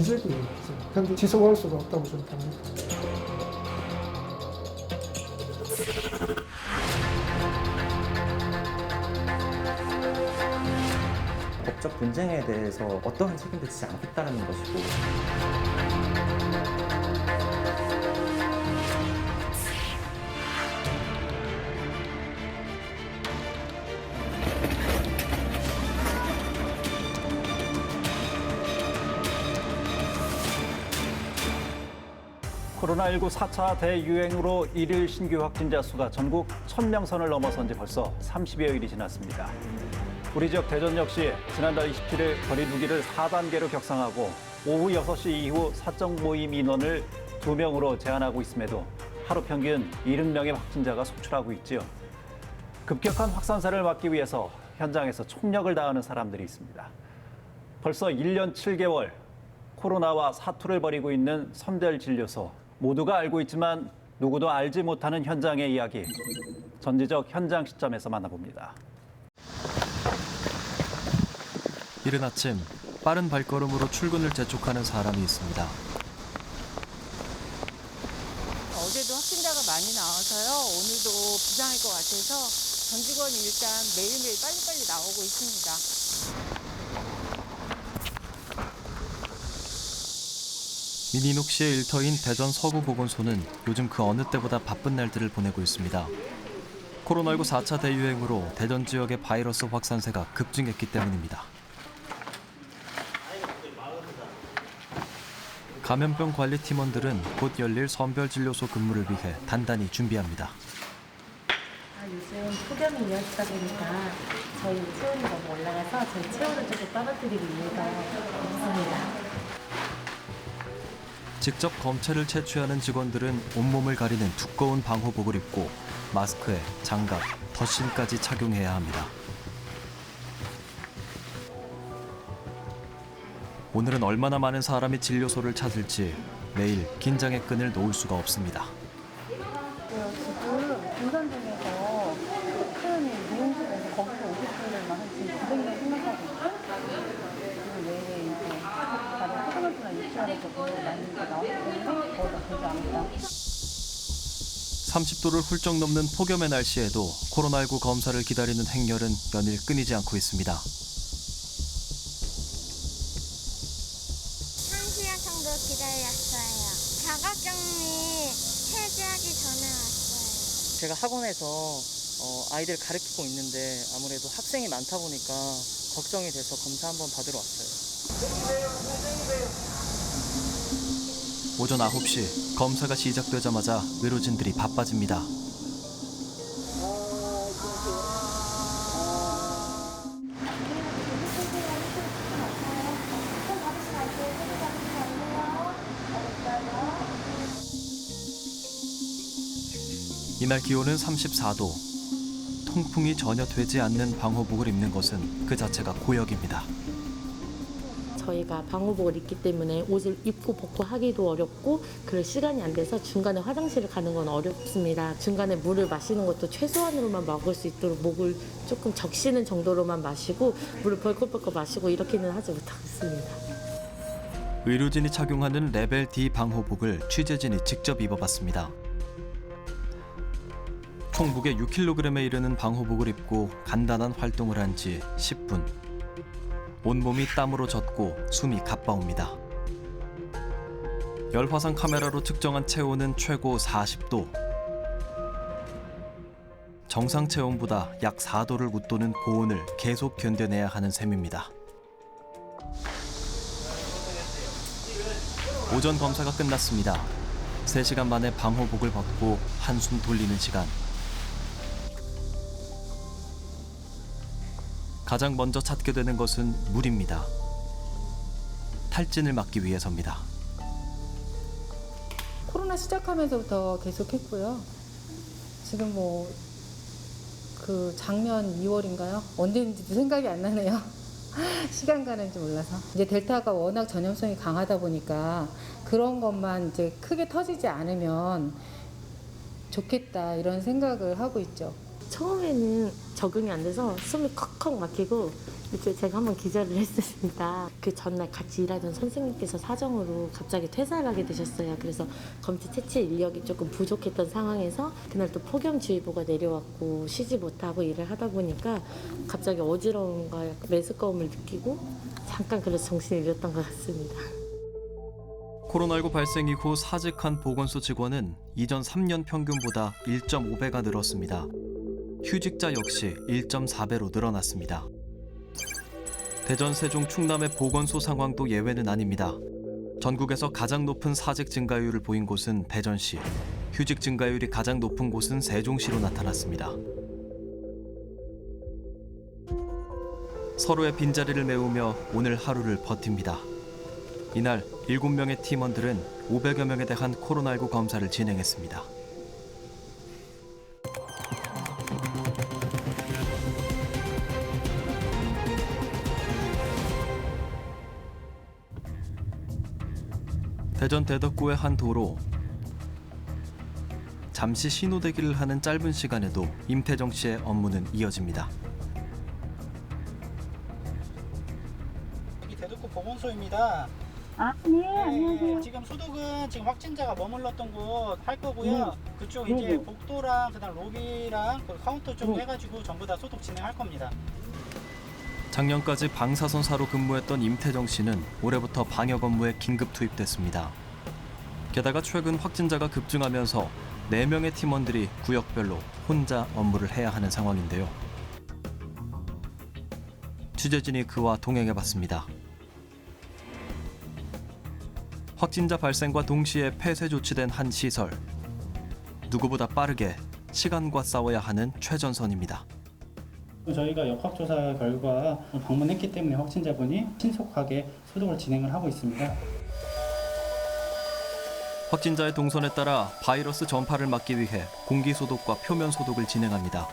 정지적인 거죠. 현재 지속할 수가 없다고 저는 봅니다. 법적 분쟁에 대해서 어떠한 책임도 지지 않겠다는 것이고 코로나19 4차 대유행으로 일일 신규 확진자 수가 전국 1,000명 선을 넘어선 지 벌써 30여일이 지났습니다. 우리 지역 대전 역시 지난달 27일 거리 두기를 4단계로 격상하고 오후 6시 이후 사적 모임 인원을 2명으로 제한하고 있음에도 하루 평균 70명의 확진자가 속출하고 있지요. 급격한 확산세를 막기 위해서 현장에서 총력을 다하는 사람들이 있습니다. 벌써 1년 7개월 코로나와 사투를 벌이고 있는 선별진료소. 모두가 알고 있지만 누구도 알지 못하는 현장의 이야기. 전지적 현장 시점에서 만나봅니다. 이른 아침 빠른 발걸음으로 출근을 재촉하는 사람이 있습니다. 어제도 확진자가 많이 나와서요. 오늘도 부상할 것 같아서 전 직원이 일단 매일매일 빨리빨리 나오고 있습니다. 민인욱 씨의 일터인 대전 서구보건소는 요즘 그 어느 때보다 바쁜 날들을 보내고 있습니다. 코로나19 4차 대유행으로 대전 지역의 바이러스 확산세가 급증했기 때문입니다. 감염병 관리 팀원들은 곧 열릴 선별진료소 근무를 위해 단단히 준비합니다. 요즘 폭염이 이어지다 보니까 저희 체온이 너무 올라가서 저희 체온을 조금 떨어뜨리기 위해서 있습니다. 직접 검체를 채취하는 직원들은 온몸을 가리는 두꺼운 방호복을 입고 마스크에 장갑, 덧신까지 착용해야 합니다. 오늘은 얼마나 많은 사람이 진료소를 찾을지 매일 긴장의 끈을 놓을 수가 없습니다. 지금 중산 중에서 표현이 미용실에서 거기서 50분을 한 지금 900명 생각하고 있고 그 외에 이제 다른 초등학교나 유치원에서 도 많이 나왔기 때문에 거기다 보지 않을까. 30도를 훌쩍 넘는 폭염의 날씨에도 코로나19 검사를 기다리는 행렬은 연일 끊이지 않고 있습니다. 1시간 정도 기다렸어요. 자가격리 해제하기 전에 왔어요. 제가 학원에서 아이들 가르치고 있는데 아무래도 학생이 많다 보니까 걱정이 돼서 검사 한번 받으러 왔어요. 오전 9시 검사가 시작되자마자 의료진들이 바빠집니다. 이날 기온은 34도. 통풍이 전혀 되지 않는 방호복을 입는 것은 그 자체가 고역입니다. 저희가 방호복을 입기 때문에 옷을 입고 벗고 하기도 어렵고 그럴 시간이 안 돼서 중간에 화장실을 가는 건 어렵습니다. 중간에 물을 마시는 것도 최소한으로만 먹을 수 있도록 목을 조금 적시는 정도로만 마시고 물을 벌컥벌컥 마시고 이렇게는 하지 못하고 있습니다. 의료진이 착용하는 레벨 D 방호복을 취재진이 직접 입어봤습니다. 총 무게 6kg에 이르는 방호복을 입고 간단한 활동을 한 지 10분. 온몸이 땀으로 젖고 숨이 가빠옵니다. 열화상 카메라로 측정한 체온은 최고 40도. 정상 체온보다 약 4도를 웃도는 고온을 계속 견뎌내야 하는 셈입니다. 오전 검사가 끝났습니다. 3시간 만에 방호복을 벗고 한숨 돌리는 시간. 가장 먼저 찾게 되는 것은 물입니다. 탈진을 막기 위해서입니다. 코로나 시작하면서부터 계속했고요. 지금 그 작년 2월인가요? 언제인지도 생각이 안 나네요. 시간 가는 줄 몰라서. 이제 델타가 워낙 전염성이 강하다 보니까 그런 것만 이제 크게 터지지 않으면 좋겠다 이런 생각을 하고 있죠. 처음에는 적응이 안 돼서 숨이 컥컥 막히고 이제 제가 한번 기절을 했습니다. 그 전날 같이 일하던 선생님께서 사정으로 갑자기 퇴사를 하게 되셨어요. 그래서 검체 채취 인력이 조금 부족했던 상황에서 그날 또 폭염주의보가 내려왔고 쉬지 못하고 일을 하다 보니까 갑자기 어지러움과 약간 메스꺼움을 느끼고 잠깐 그래서 정신을 잃었던 것 같습니다. 코로나19 발생 이후 사직한 보건소 직원은 이전 3년 평균보다 1.5배가 늘었습니다. 휴직자 역시 1.4배로 늘어났습니다. 대전, 세종, 충남의 보건소 상황도 예외는 아닙니다. 전국에서 가장 높은 사직 증가율을 보인 곳은 대전시, 휴직 증가율이 가장 높은 곳은 세종시로 나타났습니다. 서로의 빈자리를 메우며 오늘 하루를 버팁니다. 이날 7명의 팀원들은 500여 명에 대한 코로나19 검사를 진행했습니다. 대전 대덕구의 한 도로. 잠시 신호대기를 하는 짧은 시간에도 임태정 씨의 업무는 이어집니다. 여기 대덕구 보건소입니다. 네, 안녕하세요. 지금 소독은 지금 확진자가 머물렀던 곳 할 거고요. 그쪽 이제 복도랑 그다음 로비랑 그 카운터 쪽 해가지고 전부 다 소독 진행할 겁니다. 작년까지 방사선사로 근무했던 임태정 씨는 올해부터 방역 업무에 긴급 투입됐습니다. 게다가 최근 확진자가 급증하면서 4명의 팀원들이 구역별로 혼자 업무를 해야 하는 상황인데요. 취재진이 그와 동행해봤습니다. 확진자 발생과 동시에 폐쇄 조치된 한 시설. 누구보다 빠르게 시간과 싸워야 하는 최전선입니다. 저희가 역학조사 결과 방문했기 때문에 확진자분이 신속하게 소독을 진행을 하고 있습니다. 확진자의 동선에 따라 바이러스 전파를 막기 위해 공기소독과 표면소독을 진행합니다.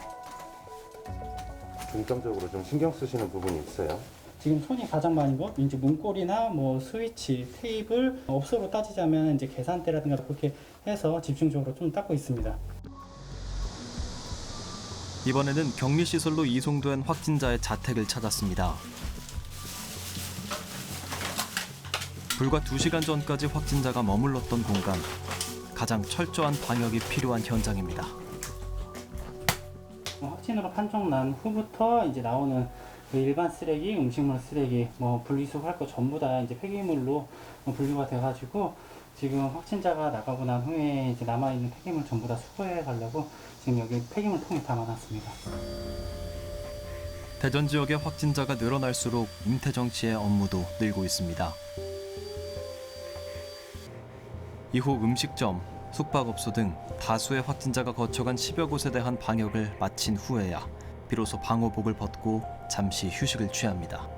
중점적으로 좀 신경 쓰시는 부분이 있어요? 지금 손이 가장 많은 거 이제 문고리나 뭐 스위치, 테이블, 업소로 따지자면 이제 계산대라든가 그렇게 해서 집중적으로 좀 닦고 있습니다. 이번에는 격리시설로 이송된 확진자의 자택을 찾았습니다. 불과 2시간 전까지 확진자가 머물렀던 공간. 가장 철저한 방역이 필요한 현장입니다. 확진으로 판정난 후부터 이제 나오는 그 일반 쓰레기, 음식물 쓰레기, 뭐 분리수거할 거 전부 다 이제 폐기물로 분류가 돼가지고 지금 확진자가 나가고 난 후에 이제 남아있는 폐기물 전부 다 수거해 가려고 지금 여기 폐기물통에 담아놨습니다. 대전 지역의 확진자가 늘어날수록 임태정 씨의 업무도 늘고 있습니다. 이후 음식점, 숙박업소 등 다수의 확진자가 거쳐간 10여 곳에 대한 방역을 마친 후에야 비로소 방호복을 벗고 잠시 휴식을 취합니다.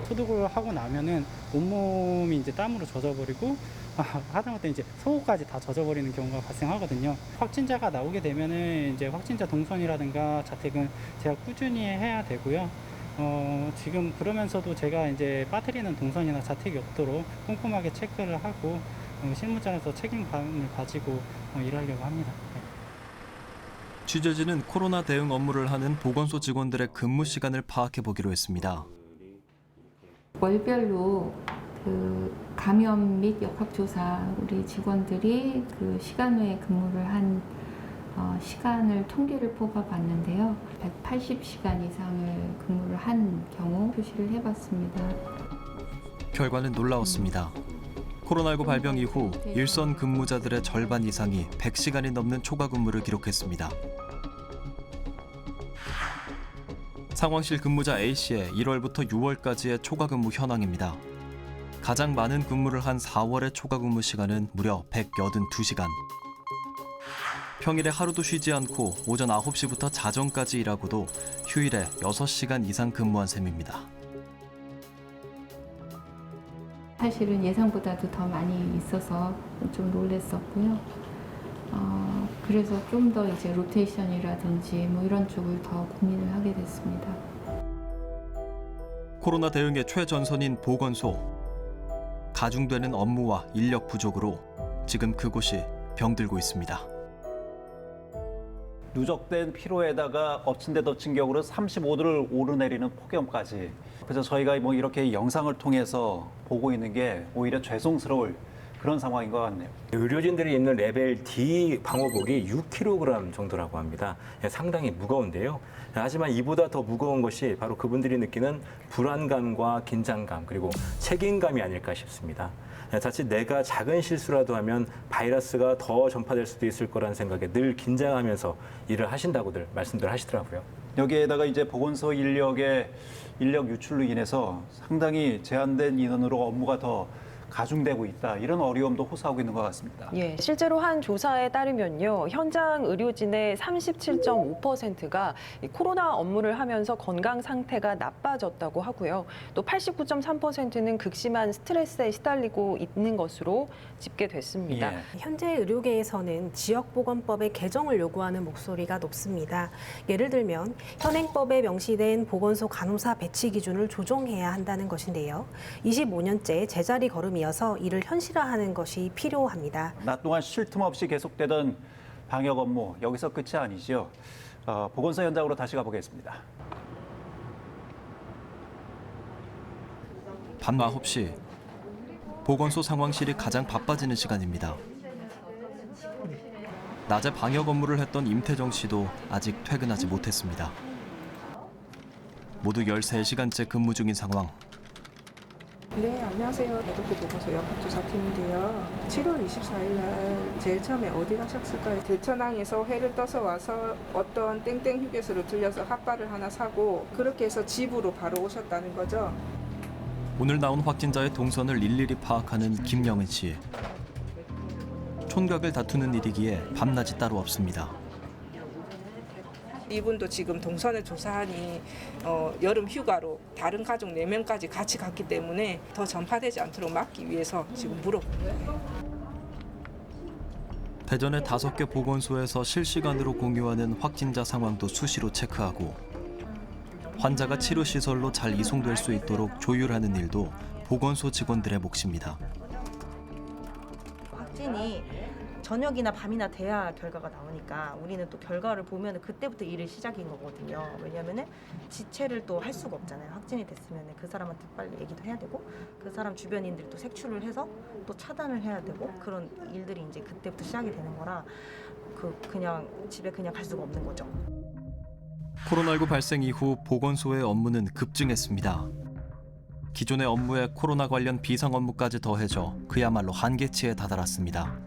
소독을 하고 나면은 온몸이 이제 땀으로 젖어버리고 하다못해 이제 속옷까지 다 젖어버리는 경우가 발생하거든요. 확진자가 나오게 되면은 이제 확진자 동선이라든가 자택은 제가 꾸준히 해야 되고요. 지금 그러면서도 제가 이제 빠뜨리는 동선이나 자택이 없도록 꼼꼼하게 체크를 하고 실무자로서 책임감을 가지고 일하려고 합니다. 취재진은 코로나 대응 업무를 하는 보건소 직원들의 근무 시간을 파악해 보기로 했습니다. 월별로 그 감염 및 역학조사 우리 직원들이 그 시간 외에 근무를 한 시간을 통계를 뽑아봤는데요. 180시간 이상을 근무를 한 경우 표시를 해봤습니다. 결과는 놀라웠습니다. 코로나19 발병 이후 일선 근무자들의 절반 이상이 100시간이 넘는 초과 근무를 기록했습니다. 상황실 근무자 A씨의 1월부터 6월까지의 초과 근무 현황입니다. 가장 많은 근무를 한 4월의 초과 근무 시간은 무려 182시간. 평일에 하루도 쉬지 않고 오전 9시부터 자정까지 일하고도 휴일에 6시간 이상 근무한 셈입니다. 사실은 예상보다도 더 많이 있어서 좀 놀랐었고요. 그래서 좀 더 이제 로테이션이라든지 뭐 이런 쪽을 더 고민을 하게 됐습니다. 코로나 대응의 최전선인 보건소. 가중되는 업무와 인력 부족으로 지금 그곳이 병들고 있습니다. 누적된 피로에다가 엎친 데 덮친 격으로 35도를 오르내리는 폭염까지. 그래서 저희가 뭐 이렇게 영상을 통해서 보고 있는 게 오히려 죄송스러울 그런 상황인 것 같네요. 의료진들이 입는 레벨 D 방호복이 6kg 정도라고 합니다. 상당히 무거운데요. 하지만 이보다 더 무거운 것이 바로 그분들이 느끼는 불안감과 긴장감 그리고 책임감이 아닐까 싶습니다. 자칫 내가 작은 실수라도 하면 바이러스가 더 전파될 수도 있을 거라는 생각에 늘 긴장하면서 일을 하신다고들 말씀들 하시더라고요. 여기에다가 이제 보건소 인력의 인력 유출로 인해서 상당히 제한된 인원으로 업무가 더 가중되고 있다. 이런 어려움도 호소하고 있는 것 같습니다. 예, 실제로 한 조사에 따르면요. 현장 의료진의 37.5%가 코로나 업무를 하면서 건강 상태가 나빠졌다고 하고요. 또 89.3%는 극심한 스트레스에 시달리고 있는 것으로 집계됐습니다. 예. 현재 의료계에서는 지역보건법의 개정을 요구하는 목소리가 높습니다. 예를 들면 현행법에 명시된 보건소 간호사 배치 기준을 조정해야 한다는 것인데요. 25년째 제자리 걸음이어서 이를 현실화하는 것이 필요합니다. 낮 동안 쉴 틈 없이 계속되던 방역 업무, 여기서 끝이 아니죠. 보건소 현장으로 다시 가보겠습니다. 밤 9시 보건소 상황실이 가장 바빠지는 시간입니다. 낮에 방역 업무를 했던 임태정 씨도 아직 퇴근하지 못했습니다. 모두 13시간째 근무 중인 상황. 네, 안녕하세요. 대덕구 보건소 역학조사팀인데요. 7월 24일 날 제일 처음에 어디 가셨을까요? 대천항에서 회를 떠서 와서 어떤 땡땡 휴게소로 들려서 핫바를 하나 사고 그렇게 해서 집으로 바로 오셨다는 거죠. 오늘 나온 확진자의 동선을 일일이 파악하는 김영은 씨. 촌각을 다투는 일이기에 밤낮이 따로 없습니다. 이분도 지금 동선을 조사하니 여름 휴가로 다른 가족 4명까지 같이 갔기 때문에 더 전파되지 않도록 막기 위해서 지금 물어보고요. 대전의 5개 보건소에서 실시간으로 공유하는 확진자 상황도 수시로 체크하고 환자가 치료시설로 잘 이송될 수 있도록 조율하는 일도 보건소 직원들의 몫입니다. 확진이 저녁이나 밤이나 돼야 결과가 나오니까 우리는 또 결과를 보면 그때부터 일을 시작인 거거든요. 왜냐하면 지체를 또 할 수가 없잖아요. 확진이 됐으면 그 사람한테 빨리 얘기도 해야 되고 그 사람 주변인들이 또 색출을 해서 또 차단을 해야 되고 그런 일들이 이제 그때부터 시작이 되는 거라 그냥 집에 그냥 갈 수가 없는 거죠. 코로나19 발생 이후 보건소의 업무는 급증했습니다. 기존의 업무에 코로나 관련 비상 업무까지 더해져 그야말로 한계치에 다다랐습니다.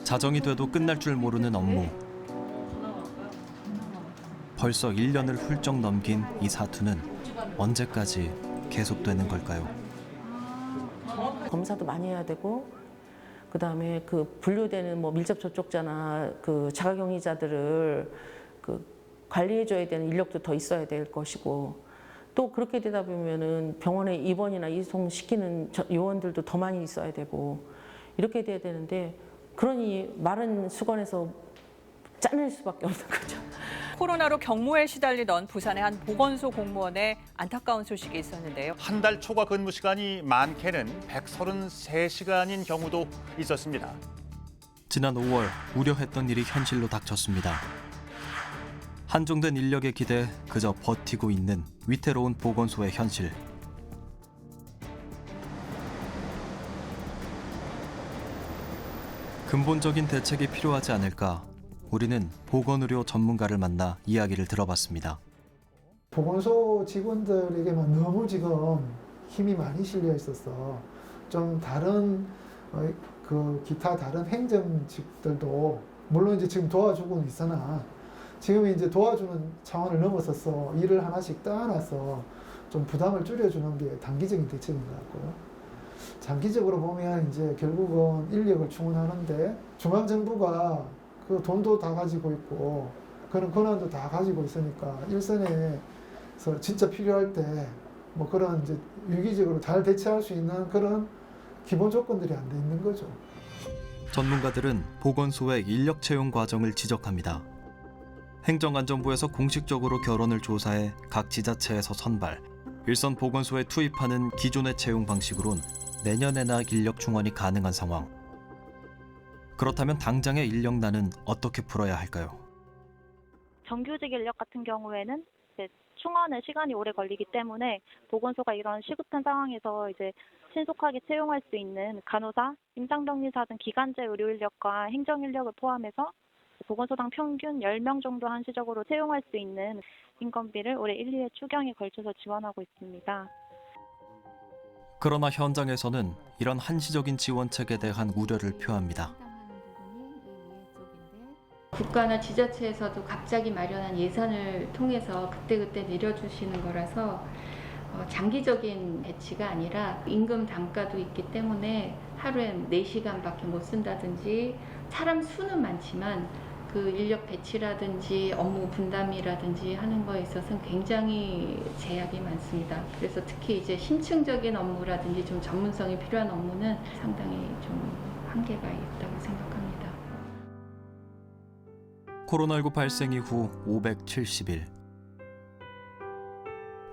자정이 돼도 끝날 줄 모르는 업무. 벌써 1년을 훌쩍 넘긴 이 사투는 언제까지 계속되는 걸까요? 검사도 많이 해야 되고 그다음에 그 분류되는 뭐 밀접 접촉자나 그 자가격리자들을 그 관리해줘야 되는 인력도 더 있어야 될 것이고 또 그렇게 되다 보면은 병원에 입원이나 이송시키는 요원들도 더 많이 있어야 되고 이렇게 돼야 되는데 그러니 마른 수건에서 짜낼 수밖에 없는 거죠. 코로나로 경무에 시달리던 부산의 한 보건소 공무원의 안타까운 소식이 있었는데요. 한 달 초과 근무 시간이 많게는 133시간인 경우도 있었습니다. 지난 5월 우려했던 일이 현실로 닥쳤습니다. 한정된 인력에 기대 그저 버티고 있는 위태로운 보건소의 현실. 근본적인 대책이 필요하지 않을까? 우리는 보건의료 전문가를 만나 이야기를 들어봤습니다. 보건소 직원들에게만 너무 지금 힘이 많이 실려 있어서 좀 다른 그 기타 다른 행정직들도 물론 이제 지금 도와주고는 있으나 지금 이제 도와주는 차원을 넘어서서 일을 하나씩 떠안아서 좀 부담을 줄여주는 게 단기적인 대책인 것 같고요. 장기적으로 보면 이제 결국은 인력을 충원하는데 중앙정부가 그 돈도 다 가지고 있고 그런 권한도 다 가지고 있으니까 일선에서 진짜 필요할 때 뭐 그런 이제 유기적으로 잘 대처할 수 있는 그런 기본 조건들이 안 돼 있는 거죠. 전문가들은 보건소의 인력 채용 과정을 지적합니다. 행정안전부에서 공식적으로 결혼을 조사해 각 지자체에서 선발, 일선 보건소에 투입하는 기존의 채용 방식으론 내년에나 인력 충원이 가능한 상황. 그렇다면 당장의 인력난은 어떻게 풀어야 할까요? 정규직 인력 같은 경우에는 이제 충원에 시간이 오래 걸리기 때문에 보건소가 이런 시급한 상황에서 이제 신속하게 채용할 수 있는 간호사, 임상병리사 등 기간제 의료 인력과 행정 인력을 포함해서 보건소당 평균 10명 정도 한시적으로 채용할 수 있는 인건비를 올해 1, 2회 추경에 걸쳐서 지원하고 있습니다. 그러나 현장에서는 이런 한시적인 지원책에 대한 우려를 표합니다. 국가나 지자체에서도 갑자기 마련한 예산을 통해서 그때그때 내려주시는 거라서 장기적인 배치가 아니라 임금 단가도 있기 때문에 하루에 4시간밖에 못 쓴다든지 사람 수는 많지만 그 인력 배치라든지 업무 분담이라든지 하는 거에 있어서는 굉장히 제약이 많습니다. 그래서 특히 이제 심층적인 업무라든지 좀 전문성이 필요한 업무는 상당히 좀 한계가 있다고 생각합니다. 코로나19 발생 이후 570일.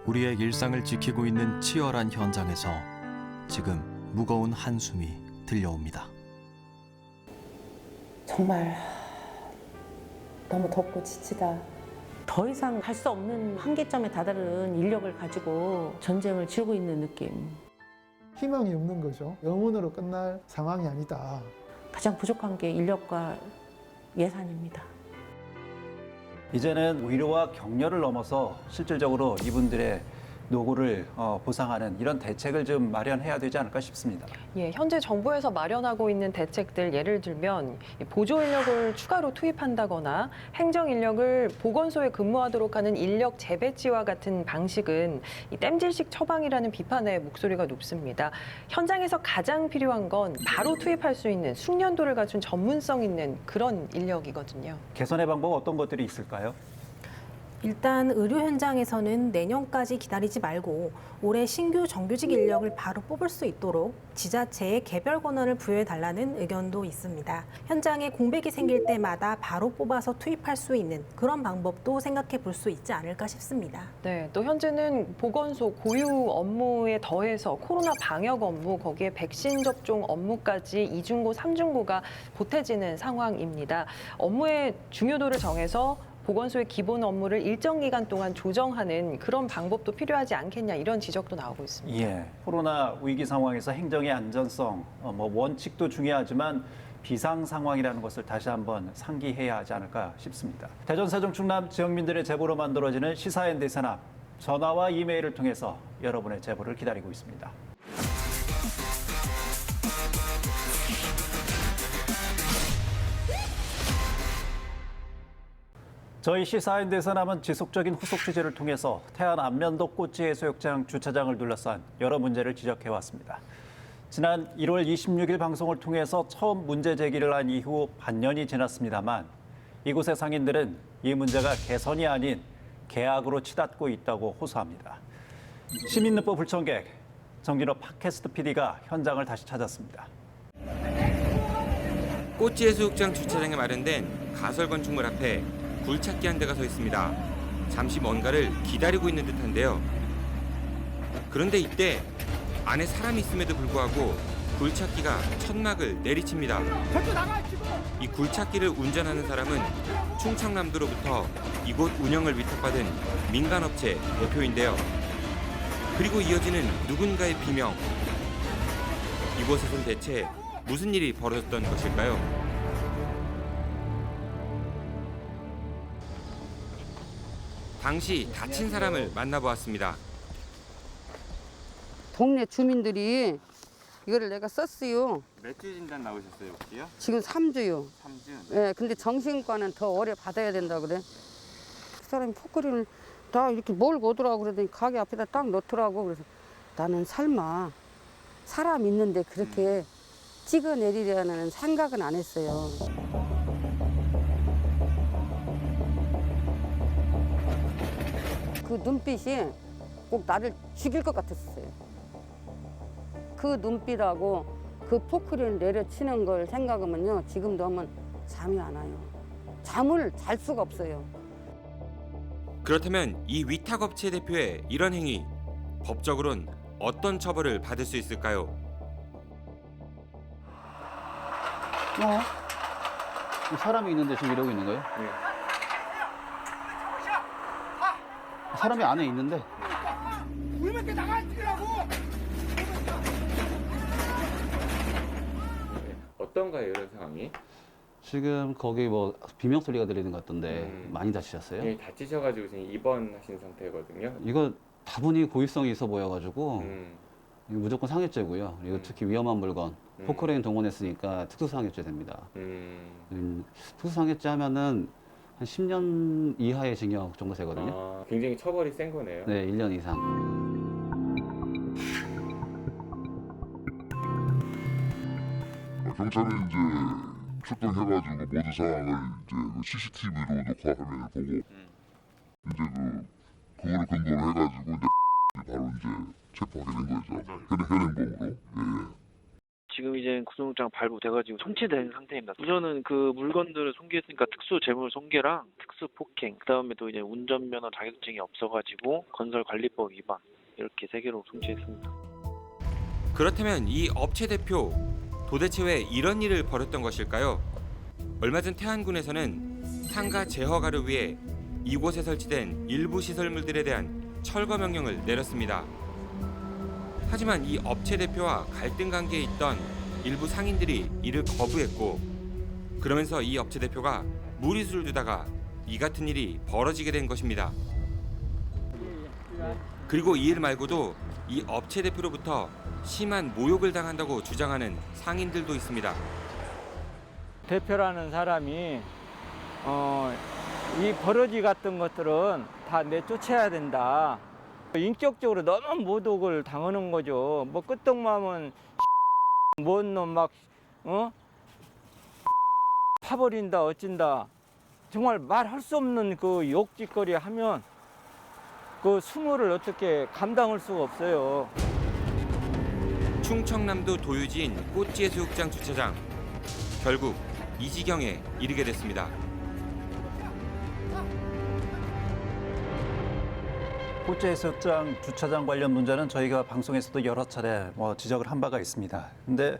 우리의 일상을 지키고 있는 치열한 현장에서 지금 무거운 한숨이 들려옵니다. 정말 너무 덥고 지치다. 더 이상 할 수 없는 한계점에 다다른 인력을 가지고 전쟁을 치르고 있는 느낌. 희망이 없는 거죠. 영원으로 끝날 상황이 아니다. 가장 부족한 게 인력과 예산입니다. 이제는 위로와 격려를 넘어서 실질적으로 이분들의 노고를 보상하는 이런 대책을 좀 마련해야 되지 않을까 싶습니다. 예, 현재 정부에서 마련하고 있는 대책들 예를 들면 보조 인력을 추가로 투입한다거나 행정 인력을 보건소에 근무하도록 하는 인력 재배치와 같은 방식은 이 땜질식 처방이라는 비판의 목소리가 높습니다. 현장에서 가장 필요한 건 바로 투입할 수 있는 숙련도를 갖춘 전문성 있는 그런 인력이거든요. 개선의 방법 어떤 것들이 있을까요? 일단 의료 현장에서는 내년까지 기다리지 말고 올해 신규 정규직 인력을 바로 뽑을 수 있도록 지자체에 개별 권한을 부여해달라는 의견도 있습니다. 현장에 공백이 생길 때마다 바로 뽑아서 투입할 수 있는 그런 방법도 생각해 볼 수 있지 않을까 싶습니다. 네, 또 현재는 보건소 고유 업무에 더해서 코로나 방역 업무, 거기에 백신 접종 업무까지 2중고, 3중고가 보태지는 상황입니다. 업무의 중요도를 정해서 보건소의 기본 업무를 일정 기간 동안 조정하는 그런 방법도 필요하지 않겠냐 이런 지적도 나오고 있습니다. 예, 코로나 위기 상황에서 행정의 안전성, 원칙도 중요하지만 비상 상황이라는 것을 다시 한번 상기해야 하지 않을까 싶습니다. 대전, 세종, 충남 지역민들의 제보로 만들어지는 시사앤드 세남, 전화와 이메일을 통해서 여러분의 제보를 기다리고 있습니다. 저희 시사인드 세남은 지속적인 후속 취재를 통해서 태안 안면도 꽃지 해수욕장 주차장을 둘러싼 여러 문제를 지적해왔습니다. 지난 1월 26일 방송을 통해서 처음 문제 제기를 한 이후 반년이 지났습니다만 이곳의 상인들은 이 문제가 개선이 아닌 계약으로 치닫고 있다고 호소합니다. 시민능보 불청객 정진호 팟캐스트 PD가 현장을 다시 찾았습니다. 꽃지 해수욕장 주차장에 마련된 가설 건축물 앞에 굴착기 한 대가 서 있습니다. 잠시 뭔가를 기다리고 있는 듯한데요. 그런데 이때 안에 사람이 있음에도 불구하고 굴착기가 천막을 내리칩니다. 이 굴착기를 운전하는 사람은 충청남도로부터 이곳 운영을 위탁받은 민간업체 대표인데요. 그리고 이어지는 누군가의 비명. 이곳에선 대체 무슨 일이 벌어졌던 것일까요? 당시 다친 사람을 만나보았습니다. 동네 주민들이 이거를 내가 썼어요. 몇 주 진단 나오셨어요, 혹시요? 지금 3주요. 3주? 예, 근데 정신과는 더 오래 받아야 된다 그래. 그 사람이 포크리를 다 이렇게 몰고 오더라고 그러더니 가게 앞에다 딱 놓더라고. 그래서 나는 설마 사람 있는데 그렇게 찍어내리려는 생각은 안 했어요. 그 눈빛이 꼭 나를 죽일 것 같았어요. 그 눈빛하고 그 포크를 내려치는 걸 생각하면요. 지금도 하면 잠이 안 와요. 잠을 잘 수가 없어요. 그렇다면 이 위탁업체 대표의 이런 행위, 법적으로는 어떤 처벌을 받을 수 있을까요? 사람이 있는데 지금 이러고 있는 거예요? 사람이 안에 있는데. 어떤가요, 이런 상황이? 지금 거기 뭐 비명 소리가 들리는 것 같던데 많이 다치셨어요? 예, 다치셔가지고 지금 입원하신 상태거든요. 이거 다분히 고의성이 있어 보여가지고 이거 무조건 상해죄고요. 이거 특히 위험한 물건, 포크레인 동원했으니까 특수상해죄 됩니다. 특수상해죄 하면은 한 10년 이하의 징역 정도 되거든요. 아, 굉장히 처벌이 센 거네요. 네, 1년 이상. 경찰은 이제 출동해가지고 모든 상황을 이제 CCTV로 녹화 화면을 보고 이제 그거를 근거로 해가지고 이제 바로 이제 체포하게 된 거죠. 현행범으로. 예. 지금 이제 구속영장 발부돼가지고 송치된 상태입니다. 우선은 그 물건들을 손괴했으니까 특수 재물 손괴랑 특수 폭행, 그 다음에 또 이제 운전면허 자격증이 없어가지고 건설관리법 위반 이렇게 3개로 송치했습니다. 그렇다면 이 업체 대표, 도대체 왜 이런 일을 벌였던 것일까요? 얼마 전 태안군에서는 상가 재허가를 위해 이곳에 설치된 일부 시설물들에 대한 철거 명령을 내렸습니다. 하지만 이 업체 대표와 갈등 관계에 있던 일부 상인들이 이를 거부했고, 그러면서 이 업체 대표가 무리수를 두다가 이 같은 일이 벌어지게 된 것입니다. 그리고 이 일 말고도 이 업체 대표로부터 심한 모욕을 당한다고 주장하는 상인들도 있습니다. 대표라는 사람이 이 버러지 같은 것들은 다 내쫓아야 된다. 인격적으로 너무 모독을 당하는 거죠. 뭐 끄떡마면 뭔 놈 막 파버린다 어찐다. 정말 말할 수 없는 그 욕짓거리 하면 그 수모를 어떻게 감당할 수가 없어요. 충청남도 도유지인 꽃지해수욕장 주차장, 결국 이 지경에 이르게 됐습니다. 꽃지해수욕장 주차장 관련 문제는 저희가 방송에서도 여러 차례 지적을 한 바가 있습니다. 근데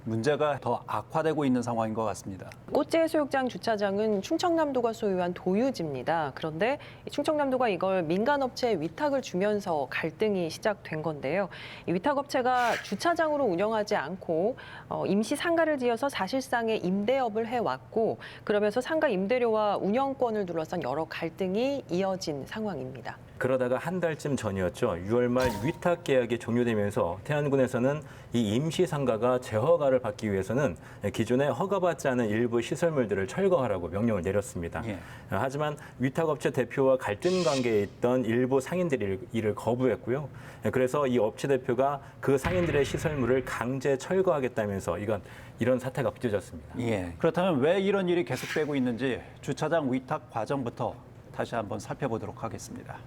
문제가 더 악화되고 있는 상황인 것 같습니다. 꽃지해수욕장 주차장은 충청남도가 소유한 도유지입니다. 그런데 충청남도가 이걸 민간업체에 위탁을 주면서 갈등이 시작된 건데요. 이 위탁업체가 주차장으로 운영하지 않고 임시 상가를 지어서 사실상의 임대업을 해왔고, 그러면서 상가 임대료와 운영권을 둘러싼 여러 갈등이 이어진 상황입니다. 그러다가 한 달쯤 전이었죠. 6월 말 위탁 계약이 종료되면서 태안군에서는 이 임시 상가가 재허가를 받기 위해서는 기존에 허가받지 않은 일부 시설물들을 철거하라고 명령을 내렸습니다. 하지만 위탁업체 대표와 갈등 관계에 있던 일부 상인들이 이를 거부했고요. 그래서 이 업체 대표가 그 상인들의 시설물을 강제 철거하겠다면서 이런 사태가 빚어졌습니다. 그렇다면 왜 이런 일이 계속되고 있는지 주차장 위탁 과정부터 다시 한번 살펴보도록 하겠습니다.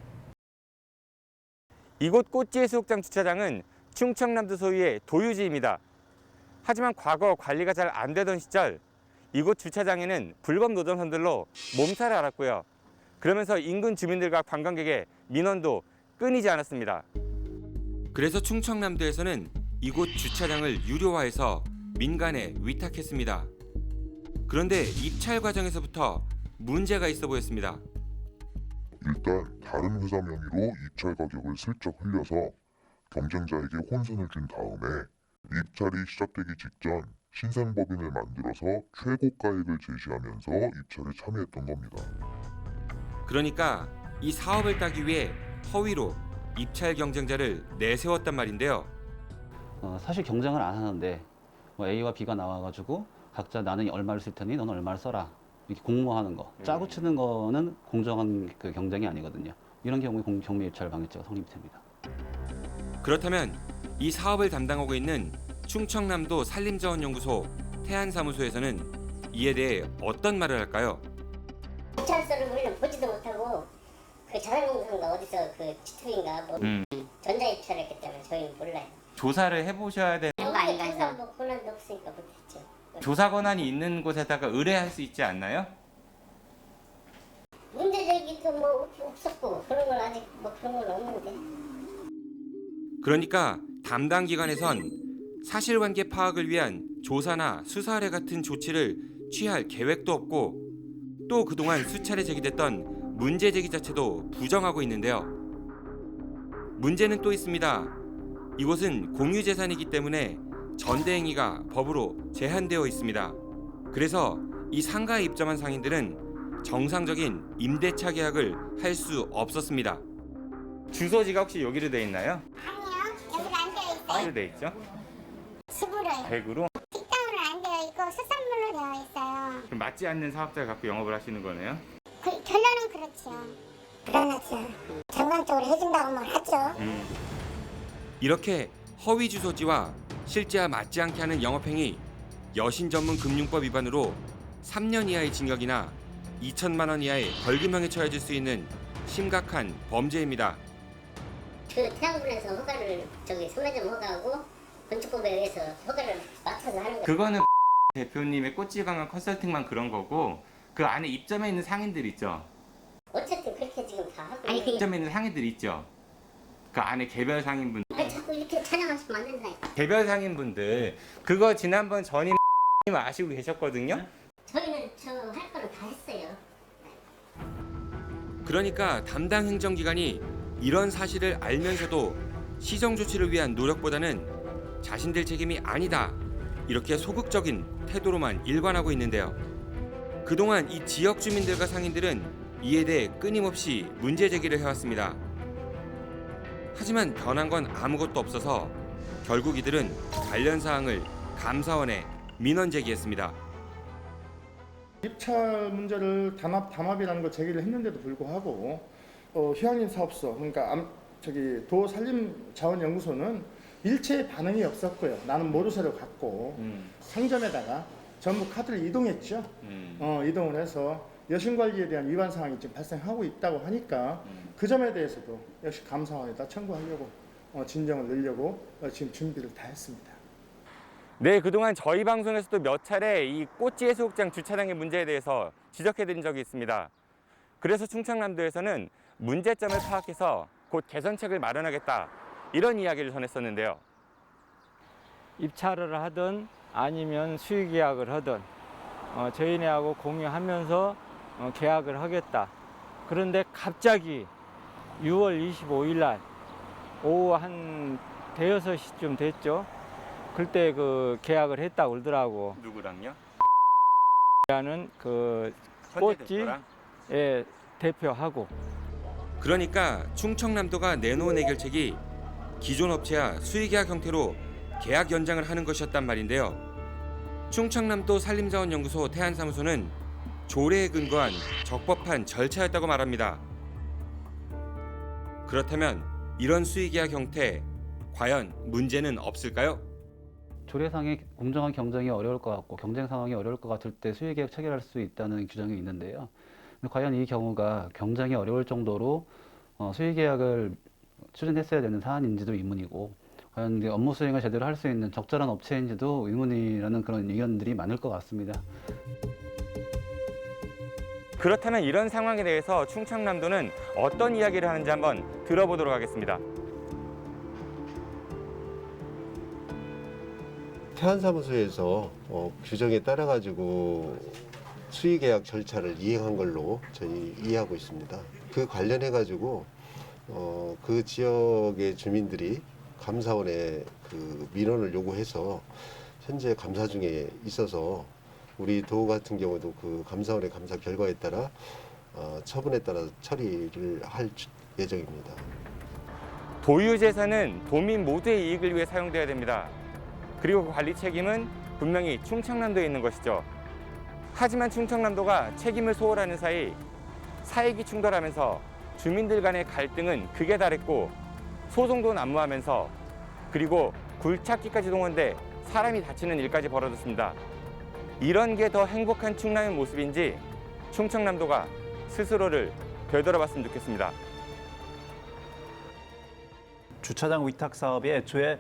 이곳 꽃지해수욕장 주차장은 충청남도 소유의 도유지입니다. 하지만 과거 관리가 잘 안 되던 시절 이곳 주차장에는 불법 노점선들로 몸살을 앓았고요. 그러면서 인근 주민들과 관광객의 민원도 끊이지 않았습니다. 그래서 충청남도에서는 이곳 주차장을 유료화해서 민간에 위탁했습니다. 그런데 입찰 과정에서부터 문제가 있어 보였습니다. 일단 다른 회사 명의로 입찰 가격을 슬쩍 흘려서 경쟁자에게 혼선을 준 다음에 입찰이 시작되기 직전 신생법인을 만들어서 최고가액을 제시하면서 입찰에 참여했던 겁니다. 그러니까 이 사업을 따기 위해 허위로 입찰 경쟁자를 내세웠단 말인데요. 사실 경쟁을 안 하는데 A와 B가 나와가지고 각자 나는 얼마를 쓸 테니 너는 얼마를 써라. 이렇게 공모하는 거, 짜고 치는 거는 공정한 그 경쟁이 아니거든요. 이런 경우에 경매 입찰 방해죄가 성립이 됩니다. 그렇다면 이 사업을 담당하고 있는 충청남도 산림자원연구소 태안사무소에서는 이에 대해 어떤 말을 할까요? 입찰서를 우리는 보지도 못하고 그 자산공사인가 어디서 그 지투인가 전자 입찰을 했기 때문에 저희는 몰라요. 조사를 해보셔야 되는 거 아닌가요? 뭐 권한도 없으니까 못했죠. 조사 권한이 있는 곳에다가 의뢰할 수 있지 않나요? 문제제기도 뭐 없었고 그런 건 아직 뭐 그런 건 없는데. 그러니까 담당 기관에선 사실관계 파악을 위한 조사나 수사례 같은 조치를 취할 계획도 없고 또 그동안 수차례 제기됐던 문제 제기 자체도 부정하고 있는데요. 문제는 또 있습니다. 이곳은 공유재산이기 때문에 전대행위가 법으로 제한되어 있습니다. 그래서 이 상가에 입점한 상인들은 정상적인 임대차 계약을 할 수 없었습니다. 주소지가 혹시 여기로 돼 있나요? 아니요, 여기가 안 되어 있어요. 어디로 돼 있죠? 집으로요. 100으로? 식당으로 안 되어 있고 수산물로 되어 있어요. 그럼 맞지 않는 사업자를 갖고 영업을 하시는 거네요? 결론은 그렇죠. 불안하죠. 정상적으로 해준다고 말 하죠. 이렇게 허위 주소지와 실제와 맞지 않게 하는 영업행위 여신전문금융법 위반으로 3년 이하의 징역이나 2천만 원 이하의 벌금형에 처해질 수 있는 심각한 범죄입니다. 그 태양군에서 허가를 소매점 허가하고 건축법에 의해서 허가를 맡아서 하는 거예요. 그거는 대표님의 꽃지강한 컨설팅만 그런 거고 그 안에 입점해 있는 상인들 있죠? 어쨌든 그렇게 지금 다 하고 입점해 있는 상인들 있죠? 그 안에 개별 상인분 아니, 자꾸 이렇게 찬양하시면 안 된다니까. 개별 상인분들 그거 지난번 전임 아시고 계셨거든요? 저희는 저 할 거는 다 했어요. 그러니까 담당 행정기관이 이런 사실을 알면서도 시정 조치를 위한 노력보다는 자신들 책임이 아니다 이렇게 소극적인 태도로만 일관하고 있는데요. 그동안 이 지역 주민들과 상인들은 이에 대해 끊임없이 문제 제기를 해왔습니다. 하지만 변한 건 아무것도 없어서 결국 이들은 관련 사항을 감사원에 민원 제기했습니다. 입찰 문제를 담합이라는 걸 제기를 했는데도 불구하고 휴양림 사업소 그러니까 도산림자원연구소는 일체의 반응이 없었고요. 나는 모르쇠를 갖고 상점에다가 전부 카드를 이동했죠. 이동을 해서 여신관리에 대한 위반 사항이 지금 발생하고 있다고 하니까 그 점에 대해서도 역시 감사원에다 청구하려고 진정을 넣으려고 지금 준비를 다 했습니다. 네, 그동안 저희 방송에서도 몇 차례 이 꽃지 해수욕장 주차장의 문제에 대해서 지적해드린 적이 있습니다. 그래서 충청남도에서는 문제점을 파악해서 곧 개선책을 마련하겠다 이런 이야기를 전했었는데요. 입찰을 하든 아니면 수의 계약을 하든 저희네하고 공유하면서 계약을 하겠다. 그런데 갑자기 6월 25일 날 오후 한 대여섯 시쯤 됐죠. 그때 그 계약을 했다고 그러더라고. 누구랑요? 라는 그 꽃지 대표하고. 그러니까 충청남도가 내놓은 해결책이 기존 업체와 수의계약 형태로 계약 연장을 하는 것이었단 말인데요. 충청남도 산림자원연구소 태안사무소는 조례에 근거한 적법한 절차였다고 말합니다. 그렇다면 이런 수의계약 형태 과연 문제는 없을까요? 조례상의 공정한 경쟁이 어려울 것 같고 경쟁 상황이 어려울 것 같을 때 수의계약 체결할 수 있다는 규정이 있는데요. 과연 이 경우가 경쟁이 어려울 정도로 수의계약을 추진했어야 되는 사안인지도 의문이고 과연 업무 수행을 제대로 할 수 있는 적절한 업체인지도 의문이라는 그런 의견들이 많을 것 같습니다. 그렇다면 이런 상황에 대해서 충청남도는 어떤 이야기를 하는지 한번 들어보도록 하겠습니다. 태안사무소에서 규정에 따라 가지고 수의계약 절차를 이행한 걸로 저희 이해하고 있습니다. 그 관련해 가지고 그 지역의 주민들이 감사원에 그 민원을 요구해서 현재 감사 중에 있어서 우리 도 같은 경우도 그 감사원의 감사 결과에 따라 처분에 따라 처리를 할 예정입니다. 도유재산은 도민 모두의 이익을 위해 사용돼야 됩니다. 그리고 그 관리 책임은 분명히 충청남도에 있는 것이죠. 하지만 충청남도가 책임을 소홀하는 사이 사익이 충돌하면서 주민들 간의 갈등은 극에 달했고 소송도 난무하면서 그리고 굴착기까지 동원돼 사람이 다치는 일까지 벌어졌습니다. 이런 게 더 행복한 충남의 모습인지 충청남도가 스스로를 되돌아봤으면 좋겠습니다. 주차장 위탁 사업이 애초에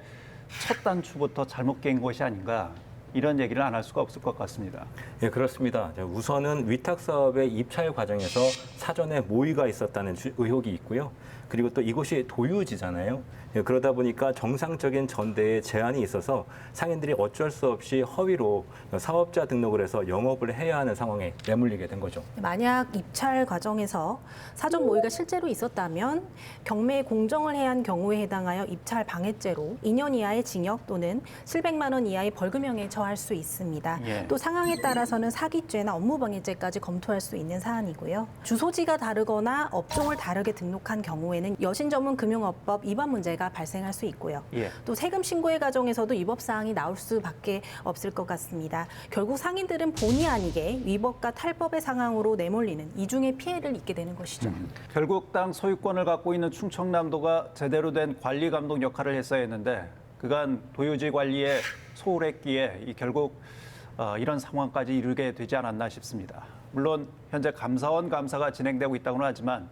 첫 단추부터 잘못 깬 것이 아닌가 이런 얘기를 안 할 수가 없을 것 같습니다. 예, 그렇습니다. 우선은 위탁 사업의 입찰 과정에서 사전에 모의가 있었다는 의혹이 있고요. 그리고 또 이곳이 도유지잖아요. 예, 그러다 보니까 정상적인 전대에 제한이 있어서 상인들이 어쩔 수 없이 허위로 사업자 등록을 해서 영업을 해야 하는 상황에 내몰리게 된 거죠. 만약 입찰 과정에서 사전 모의가 실제로 있었다면 경매 공정을 해한 경우에 해당하여 입찰 방해죄로 2년 이하의 징역 또는 700만 원 이하의 벌금형에 처할 수 있습니다. 예. 또 상황에 따라서는 사기죄나 업무방해죄까지 검토할 수 있는 사안이고요. 주소지가 다르거나 업종을 다르게 등록한 경우에는 여신전문금융업법 위반 문제가 발생할 수 있고요. 예. 또 세금 신고의 과정에서도 위법 사항이 나올 수밖에 없을 것 같습니다. 결국 상인들은 본의 아니게 위법과 탈법의 상황으로 내몰리는 이중의 피해를 입게 되는 것이죠. 결국 땅 소유권을 갖고 있는 충청남도가 제대로 된 관리 감독 역할을 했어야 했는데 그간 도유지 관리에 소홀했기에 결국 이런 상황까지 이르게 되지 않았나 싶습니다. 물론 현재 감사원 감사가 진행되고 있다고는 하지만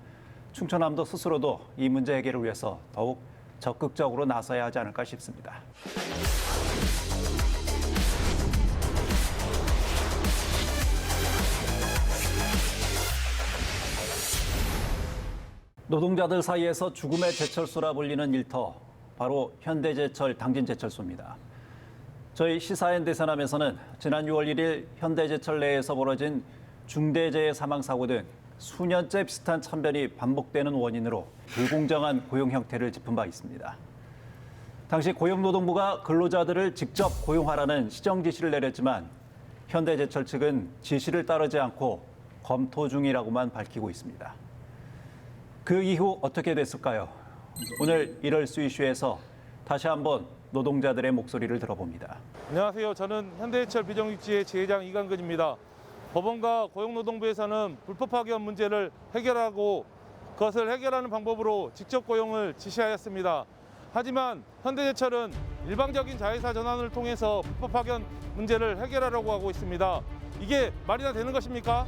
충청남도 스스로도 이 문제 해결을 위해서 더욱 적극적으로 나서야 하지 않을까 싶습니다. 노동자들 사이에서 죽음의 제철소라 불리는 일터, 바로 현대제철 당진제철소입니다. 저희 시사인 대선함에서는 지난 6월 1일 현대제철 내에서 벌어진 중대재해 사망사고 등 수년째 비슷한 참변이 반복되는 원인으로 불공정한 고용 형태를 짚은 바 있습니다. 당시 고용노동부가 근로자들을 직접 고용하라는 시정 지시를 내렸지만 현대제철 측은 지시를 따르지 않고 검토 중이라고만 밝히고 있습니다. 그 이후 어떻게 됐을까요? 오늘 이럴 수 이슈에서 다시 한번 노동자들의 목소리를 들어봅니다. 안녕하세요. 저는 현대제철 비정규직지회 지회장 이강근입니다. 법원과 고용노동부에서는 불법 파견 문제를 해결하고 그것을 해결하는 방법으로 직접 고용을 지시하였습니다. 하지만 현대제철은 일방적인 자회사 전환을 통해서 불법 파견 문제를 해결하려고 하고 있습니다. 이게 말이나 되는 것입니까?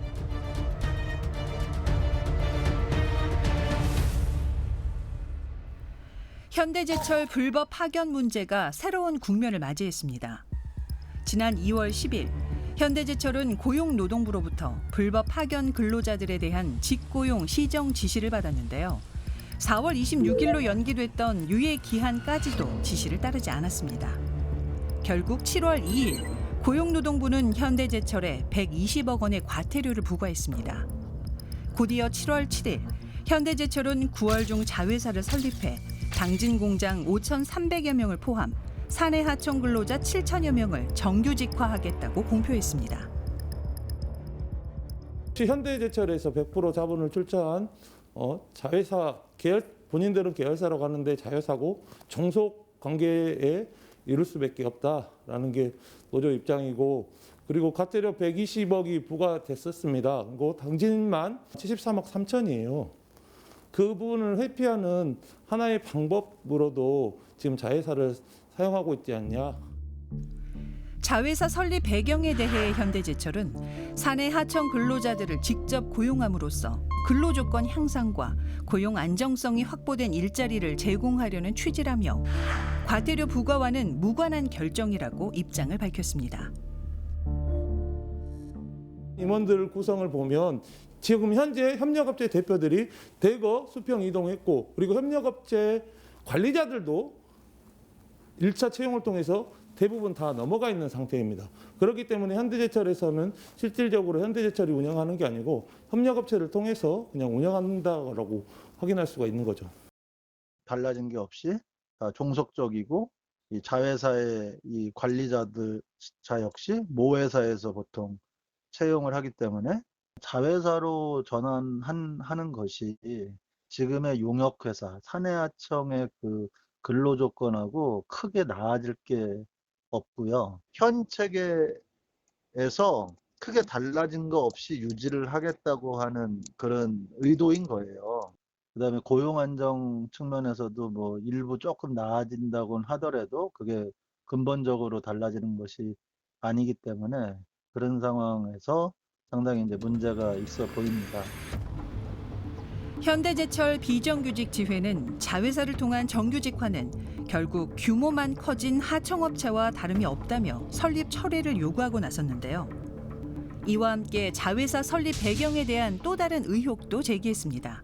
현대제철 불법 파견 문제가 새로운 국면을 맞이했습니다. 지난 2월 10일 현대제철은 고용노동부로부터 불법 파견 근로자들에 대한 직고용 시정 지시를 받았는데요. 4월 26일로 연기됐던 유예 기한까지도 지시를 따르지 않았습니다. 결국 7월 2일 고용노동부는 현대제철에 120억 원의 과태료를 부과했습니다. 곧이어 7월 7일 현대제철은 9월 중 자회사를 설립해 당진 공장 5,300여 명을 포함 사내 하청 근로자 7천여 명을 정규직화하겠다고 공표했습니다. 현대제철에서 100% 자본을 출자한 자회사 본인들은 계열사라고 하는데 자회사고 종속 관계에 이룰 수밖에 없다라는 게 노조 입장이고, 그리고 과태료 120억이 부과됐었습니다. 그리고 당진만 73억 3천이에요. 그 부분을 회피하는 하나의 방법으로도 지금 자회사를 사용하고 있지 않냐. 자회사 설립 배경에 대해 현대제철은 사내 하청 근로자들을 직접 고용함으로써 근로조건 향상과 고용 안정성이 확보된 일자리를 제공하려는 취지라며 과태료 부과와는 무관한 결정이라고 입장을 밝혔습니다. 임원들 구성을 보면 지금 현재 협력업체 대표들이 대거 수평 이동했고, 그리고 협력업체 관리자들도 1차 채용을 통해서 대부분 다 넘어가 있는 상태입니다. 그렇기 때문에 현대제철에서는 실질적으로 현대제철이 운영하는 게 아니고 협력업체를 통해서 그냥 운영한다고 확인할 수가 있는 거죠. 달라진 게 없이 종속적이고, 이 자회사의 이 관리자들 자 역시 모회사에서 보통 채용을 하기 때문에 자회사로 전환하는 것이 지금의 용역회사, 사내하청의 그 근로조건하고 크게 나아질 게 없고요. 현 체계에서 크게 달라진 거 없이 유지를 하겠다고 하는 그런 의도인 거예요. 그다음에 고용 안정 측면에서도 뭐 일부 조금 나아진다고는 하더라도 그게 근본적으로 달라지는 것이 아니기 때문에 그런 상황에서 상당히 이제 문제가 있어 보입니다. 현대제철 비정규직 지회는 자회사를 통한 정규직화는 결국 규모만 커진 하청업체와 다름이 없다며 설립 철회를 요구하고 나섰는데요. 이와 함께 자회사 설립 배경에 대한 또 다른 의혹도 제기했습니다.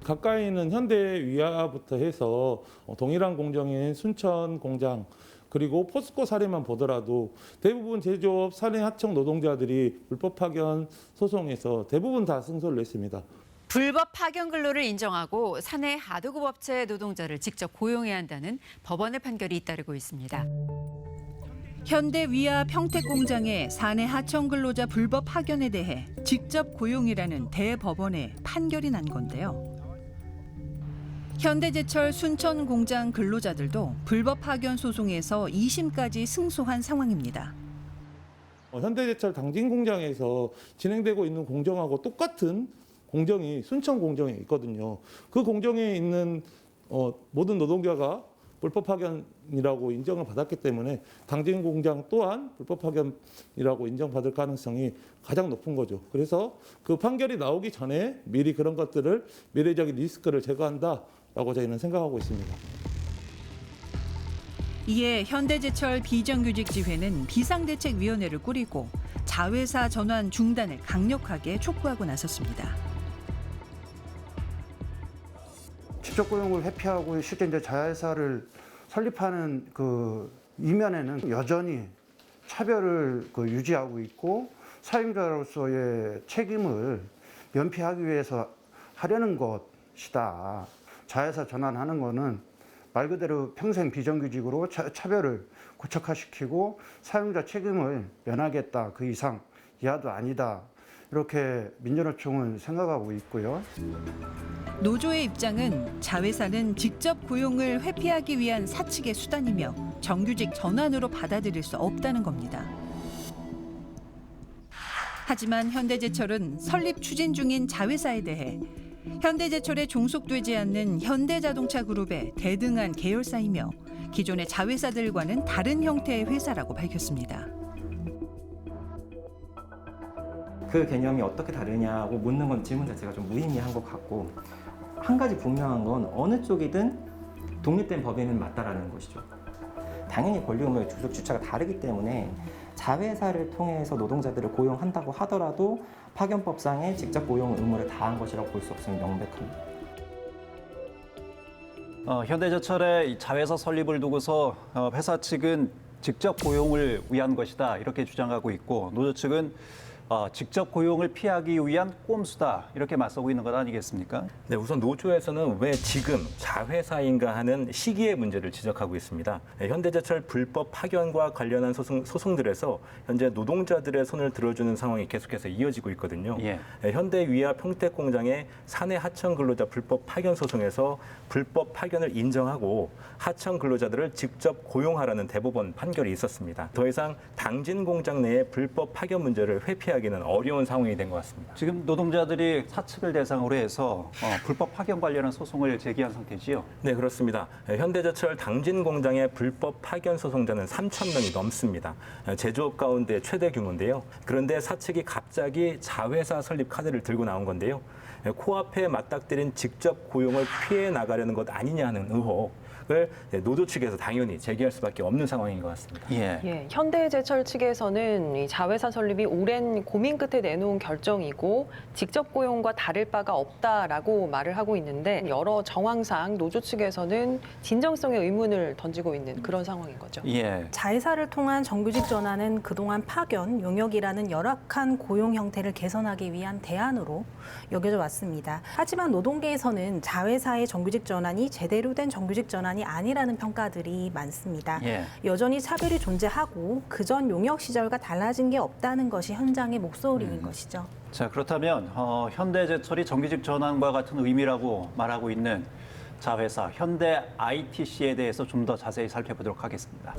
가까이 있는 현대위아부터 해서 동일한 공정인 순천 공장 그리고 포스코 사례만 보더라도 대부분 제조업 사내 하청 노동자들이 불법 파견 소송에서 대부분 다 승소를 했습니다. 불법 파견 근로를 인정하고 사내 하도급 업체 노동자를 직접 고용해야 한다는 법원의 판결이 잇따르고 있습니다. 현대위아 평택공장의 사내 하청 근로자 불법 파견에 대해 직접 고용이라는 대법원의 판결이 난 건데요. 현대제철 순천공장 근로자들도 불법 파견 소송에서 2심까지 승소한 상황입니다. 현대제철 당진 공장에서 진행되고 있는 공정하고 똑같은 공정이 순천 공정에 있거든요. 그 공정에 있는 모든 노동자가 불법 파견이라고 인정을 받았기 때문에 당진 공장 또한 불법 파견이라고 인정받을 가능성이 가장 높은 거죠. 그래서 그 판결이 나오기 전에 미리 그런 것들을 미래적인 리스크를 제거한다라고 저희는 생각하고 있습니다. 이에 현대제철 비정규직지회는 비상대책위원회를 꾸리고 자회사 전환 중단을 강력하게 촉구하고 나섰습니다. 직접 고용을 회피하고 실제 이제 자회사를 설립하는 그 이면에는 여전히 차별을 유지하고 있고 사용자로서의 책임을 면피하기 위해서 하려는 것이다. 자회사 전환하는 거는 말 그대로 평생 비정규직으로 차별을 고착화시키고 사용자 책임을 면하겠다. 그 이상 이하도 아니다. 이렇게 민주노총은 생각하고 있고요. 노조의 입장은 자회사는 직접 고용을 회피하기 위한 사측의 수단이며 정규직 전환으로 받아들일 수 없다는 겁니다. 하지만 현대제철은 설립 추진 중인 자회사에 대해 현대제철에 종속되지 않는 현대자동차 그룹의 대등한 계열사이며 기존의 자회사들과는 다른 형태의 회사라고 밝혔습니다. 그 개념이 어떻게 다르냐고 묻는 건 질문 자체가 좀 무의미한 것 같고, 한 가지 분명한 건 어느 쪽이든 독립된 법인은 맞다라는 것이죠. 당연히 권리 의무의 주속 주체가 다르기 때문에 자회사를 통해서 노동자들을 고용한다고 하더라도 파견법상의 직접 고용 의무를 다한 것이라고 볼 수 없으면 명백합니다. 현대제철의 자회사 설립을 두고서 회사 측은 직접 고용을 위한 것이다 이렇게 주장하고 있고, 노조 측은 직접 고용을 피하기 위한 꼼수다 이렇게 맞서고 있는 것 아니겠습니까? 네, 우선 노조에서는 왜 지금 자회사인가 하는 시기의 문제를 지적하고 있습니다. 현대제철 불법 파견과 관련한 소송들에서 현재 노동자들의 손을 들어주는 상황이 계속해서 이어지고 있거든요. 예. 현대위아 평택공장의 사내 하청 근로자 불법 파견 소송에서 불법 파견을 인정하고 하청 근로자들을 직접 고용하라는 대법원 판결이 있었습니다. 더 이상 당진 공장 내의 불법 파견 문제를 회피하기는 어려운 상황이 된 것 같습니다. 지금 노동자들이 사측을 대상으로 해서 불법 파견 관련한 소송을 제기한 상태지요? 네, 그렇습니다. 현대제철 당진 공장의 불법 파견 소송자는 3,000명이 넘습니다. 제조업 가운데 최대 규모인데요. 그런데 사측이 갑자기 자회사 설립 카드를 들고 나온 건데요. 코앞에 맞닥뜨린 직접 고용을 피해 나가려는 것 아니냐 하는 의혹을 노조 측에서 당연히 제기할 수밖에 없는 상황인 것 같습니다. 예, 현대제철 측에서는 이 자회사 설립이 오랜 고민 끝에 내놓은 결정이고 직접 고용과 다를 바가 없다라고 말을 하고 있는데, 여러 정황상 노조 측에서는 진정성의 의문을 던지고 있는 그런 상황인 거죠. 예. 자회사를 통한 정규직 전환은 그동안 파견, 용역이라는 열악한 고용 형태를 개선하기 위한 대안으로 여겨져 왔습니다. 하지만 노동계에서는 자회사의 정규직 전환이 제대로 된 정규직 전환이 아니라는 평가들이 많습니다. 예. 여전히 차별이 존재하고 그전 용역 시절과 달라진 게 없다는 것이 현장의 목소리인 것이죠. 자, 그렇다면 현대제철이 정규직 전환과 같은 의미라고 말하고 있는 자회사 현대 ITC에 대해서 좀 더 자세히 살펴보도록 하겠습니다.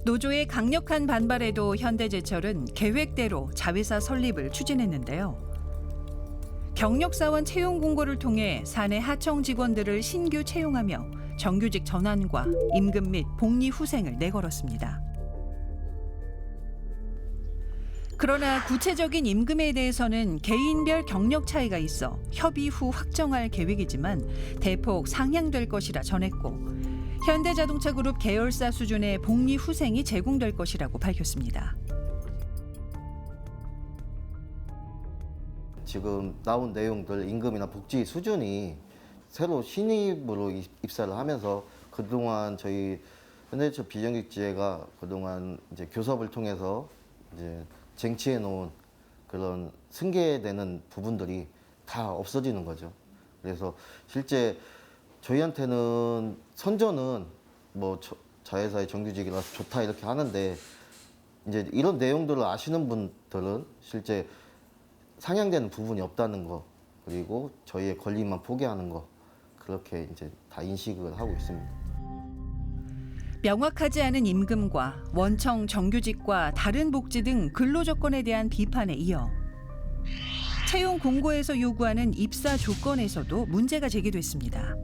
노조의 강력한 반발에도 현대제철은 계획대로 자회사 설립을 추진했는데요. 경력사원 채용 공고를 통해 사내 하청 직원들을 신규 채용하며 정규직 전환과 임금 및 복리 후생을 내걸었습니다. 그러나 구체적인 임금에 대해서는 개인별 경력 차이가 있어 협의 후 확정할 계획이지만 대폭 상향될 것이라 전했고, 현대자동차 그룹 계열사 수준의 복리 후생이 제공될 것이라고 밝혔습니다. 지금 나온 내용들 임금이나 복지 수준이 새로 신입으로 입사를 하면서 그동안 저희 현대제철 비정규직지회가 그동안 이제 교섭을 통해서 이제 쟁취해 놓은 그런 승계되는 부분들이 다 없어지는 거죠. 그래서 실제 저희한테는 선전은 뭐 자회사의 정규직이라서 좋다 이렇게 하는데 이제 이런 내용들을 아시는 분들은 실제 상향되는 부분이 없다는 거, 그리고 저희의 권리만 포기하는 거, 그렇게 이제 다 인식을 하고 있습니다. 명확하지 않은 임금과 원청 정규직과 다른 복지 등 근로 조건에 대한 비판에 이어 채용 공고에서 요구하는 입사 조건에서도 문제가 제기됐습니다.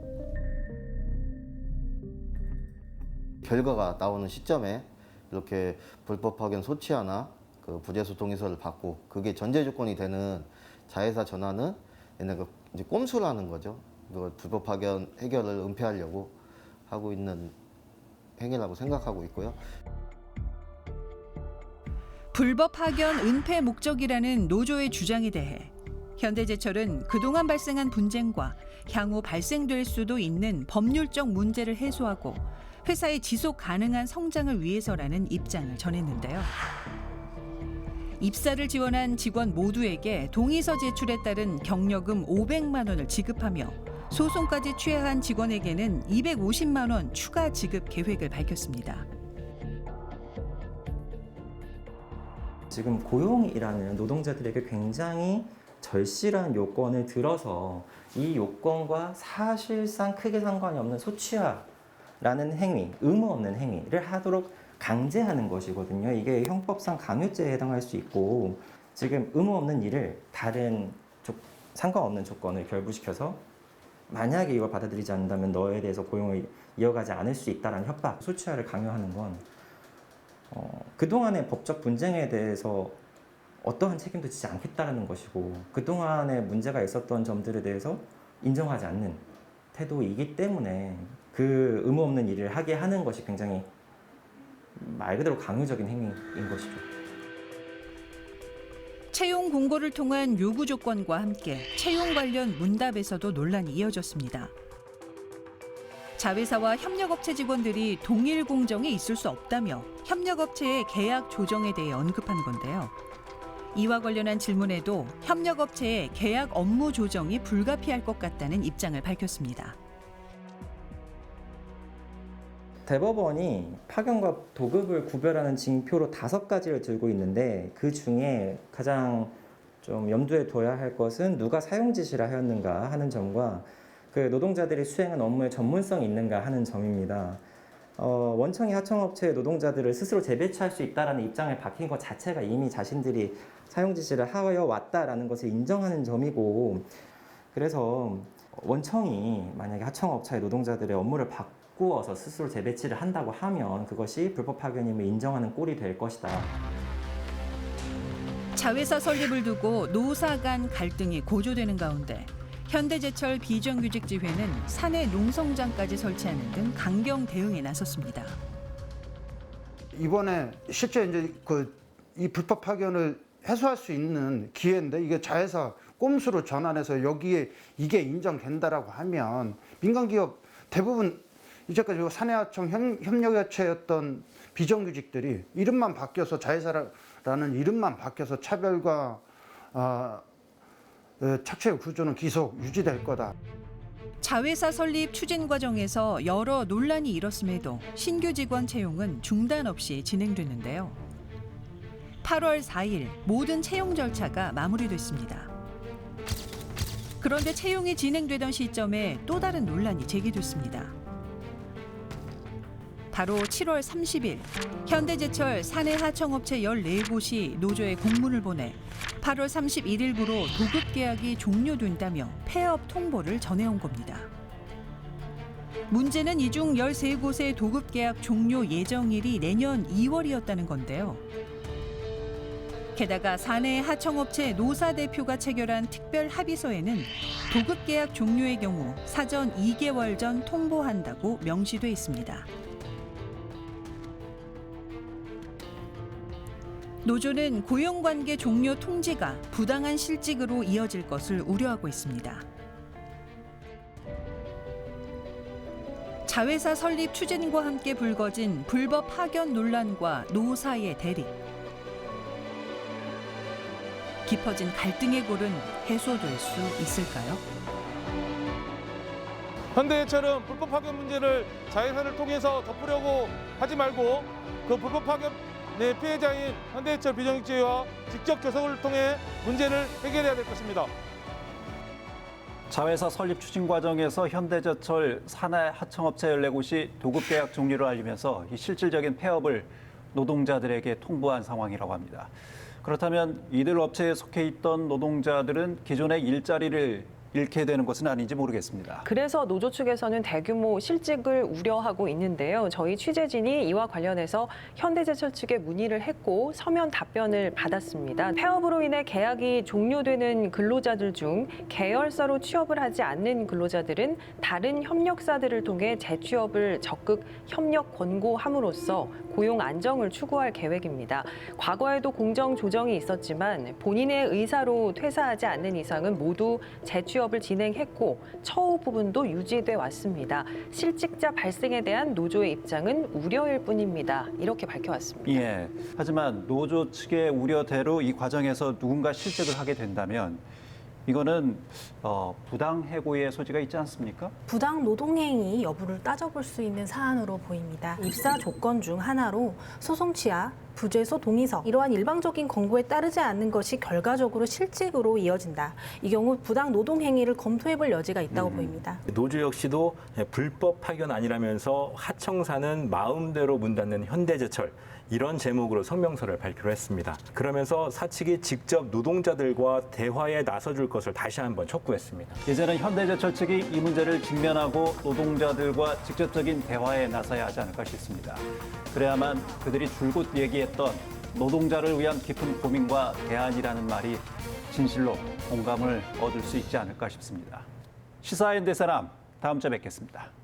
결과가 나오는 시점에 이렇게 불법 파견 소치하나 그 부재소 동의서를 받고 그게 전제 조건이 되는 자회사 전환은 얘네가 이제 꼼수라는 거죠. 그 불법 파견 해결을 은폐하려고 하고 있는 행위라고 생각하고 있고요. 불법 파견 은폐 목적이라는 노조의 주장에 대해 현대제철은 그동안 발생한 분쟁과 향후 발생될 수도 있는 법률적 문제를 해소하고 회사의 지속 가능한 성장을 위해서라는 입장을 전했는데요. 입사를 지원한 직원 모두에게 동의서 제출에 따른 경력금 500만 원을 지급하며 소송까지 취하한 직원에게는 250만 원 추가 지급 계획을 밝혔습니다. 지금 고용이라는 노동자들에게 굉장히 절실한 요건을 들어서 이 요건과 사실상 크게 상관이 없는 소취하라는 행위, 의무 없는 행위를 하도록 강제하는 것이거든요. 이게 형법상 강요죄에 해당할 수 있고 지금 의무 없는 일을 다른 상관없는 조건을 결부시켜서 만약에 이걸 받아들이지 않는다면 너에 대해서 고용을 이어가지 않을 수 있다라는 협박, 소취하를 강요하는 건 그동안의 법적 분쟁에 대해서 어떠한 책임도 지지 않겠다는 것이고 그동안에 문제가 있었던 점들에 대해서 인정하지 않는 태도이기 때문에 그 의무 없는 일을 하게 하는 것이 굉장히 말 그대로 강요적인 행위인 것이죠. 채용 공고를 통한 요구 조건과 함께 채용 관련 문답에서도 논란이 이어졌습니다. 자회사와 협력업체 직원들이 동일 공정에 있을 수 없다며 협력업체의 계약 조정에 대해 언급한 건데요. 이와 관련한 질문에도 협력업체의 계약 업무 조정이 불가피할 것 같다는 입장을 밝혔습니다. 대법원이 파견과 도급을 구별하는 징표로 5가지를 들고 있는데 그 중에 가장 좀 염두에 둬야 할 것은 누가 사용 지시를 하였는가 하는 점과 그 노동자들이 수행한 업무의 전문성이 있는가 하는 점입니다. 원청이 하청업체의 노동자들을 스스로 재배치할 수 있다는 입장을 밝힌 것 자체가 이미 자신들이 사용 지시를 하여 왔다라는 것을 인정하는 점이고, 그래서 원청이 만약에 하청업체의 노동자들의 업무를 바꾸어서 스스로 재배치를 한다고 하면 그것이 불법 파견임을 인정하는 꼴이 될 것이다. 자회사 설립을 두고 노사 간 갈등이 고조되는 가운데 현대제철 비정규직지회는 사내 농성장까지 설치하는 등 강경 대응에 나섰습니다. 이번에 실제 이제 이 불법 파견을 해소할 수 있는 기회인데 이게 자회사 꼼수로 전환해서 여기에 이게 인정된다라고 하면 민간기업 대부분 이제까지 사내하청 협력업체였던 비정규직들이 이름만 바뀌어서 자회사라는 이름만 바뀌어서 차별과 착취 구조는 계속 유지될 거다. 자회사 설립 추진 과정에서 여러 논란이 일었음에도 신규 직원 채용은 중단 없이 진행됐는데요. 8월 4일 모든 채용 절차가 마무리됐습니다. 그런데 채용이 진행되던 시점에 또 다른 논란이 제기됐습니다. 바로 7월 30일 현대제철 사내 하청업체 14곳이 노조에 공문을 보내 8월 31일부로 도급 계약이 종료된다며 폐업 통보를 전해온 겁니다. 문제는 이 중 13곳의 도급 계약 종료 예정일이 내년 2월이었다는 건데요. 게다가 사내 하청업체 노사 대표가 체결한 특별 합의서에는 도급 계약 종료의 경우 사전 2개월 전 통보한다고 명시돼 있습니다. 노조는 고용관계 종료 통지가 부당한 실직으로 이어질 것을 우려하고 있습니다. 자회사 설립 추진과 함께 불거진 불법 파견 논란과 노 사이의 대립. 깊어진 갈등의 골은 해소될 수 있을까요? 현대해철은 불법 파견 문제를 자회사를 통해서 덮으려고 하지 말고 그 불법 파견의 피해자인 현대해철 비정규직제와 직접 교섭을 통해 문제를 해결해야 될 것입니다. 자회사 설립 추진 과정에서 현대제철 사내 하청업체 14곳이 도급계약 종료를 알리면서 이 실질적인 폐업을 노동자들에게 통보한 상황이라고 합니다. 그렇다면 이들 업체에 속해 있던 노동자들은 기존의 일자리를 잃게 되는 것은 아닌지 모르겠습니다. 그래서 노조 측에서는 대규모 실직을 우려하고 있는데요. 저희 취재진이 이와 관련해서 현대제철 측에 문의를 했고 서면 답변을 받았습니다. 폐업으로 인해 계약이 종료되는 근로자들 중 계열사로 취업을 하지 않는 근로자들은 다른 협력사들을 통해 재취업을 적극 협력 권고함으로써 고용 안정을 추구할 계획입니다. 과거에도 공정 조정이 있었지만 본인의 의사로 퇴사하지 않는 이상은 모두 재취업을 진행했고 처우 부분도 유지돼 왔습니다. 실직자 발생에 대한 노조의 입장은 우려일 뿐입니다. 이렇게 밝혀왔습니다. 예. 하지만 노조 측의 우려대로 이 과정에서 누군가 실직을 하게 된다면 이거는 부당 해고의 소지가 있지 않습니까? 부당 노동행위 여부를 따져볼 수 있는 사안으로 보입니다. 입사 조건 중 하나로 소송 취하, 부재소 동의서 이러한 일방적인 권고에 따르지 않는 것이 결과적으로 실직으로 이어진다. 이 경우 부당 노동행위를 검토해볼 여지가 있다고 보입니다. 노조 역시도 불법 파견 아니라면서 하청사는 마음대로 문 닫는 현대제철 이런 제목으로 성명서를 발표를 했습니다. 그러면서 사측이 직접 노동자들과 대화에 나서줄 것을 다시 한번 촉구했습니다. 이제는 현대제철 측이 이 문제를 직면하고 노동자들과 직접적인 대화에 나서야 하지 않을까 싶습니다. 그래야만 그들이 줄곧 얘기했던 노동자를 위한 깊은 고민과 대안이라는 말이 진실로 공감을 얻을 수 있지 않을까 싶습니다. 시사인 대사람 다음 주에 뵙겠습니다.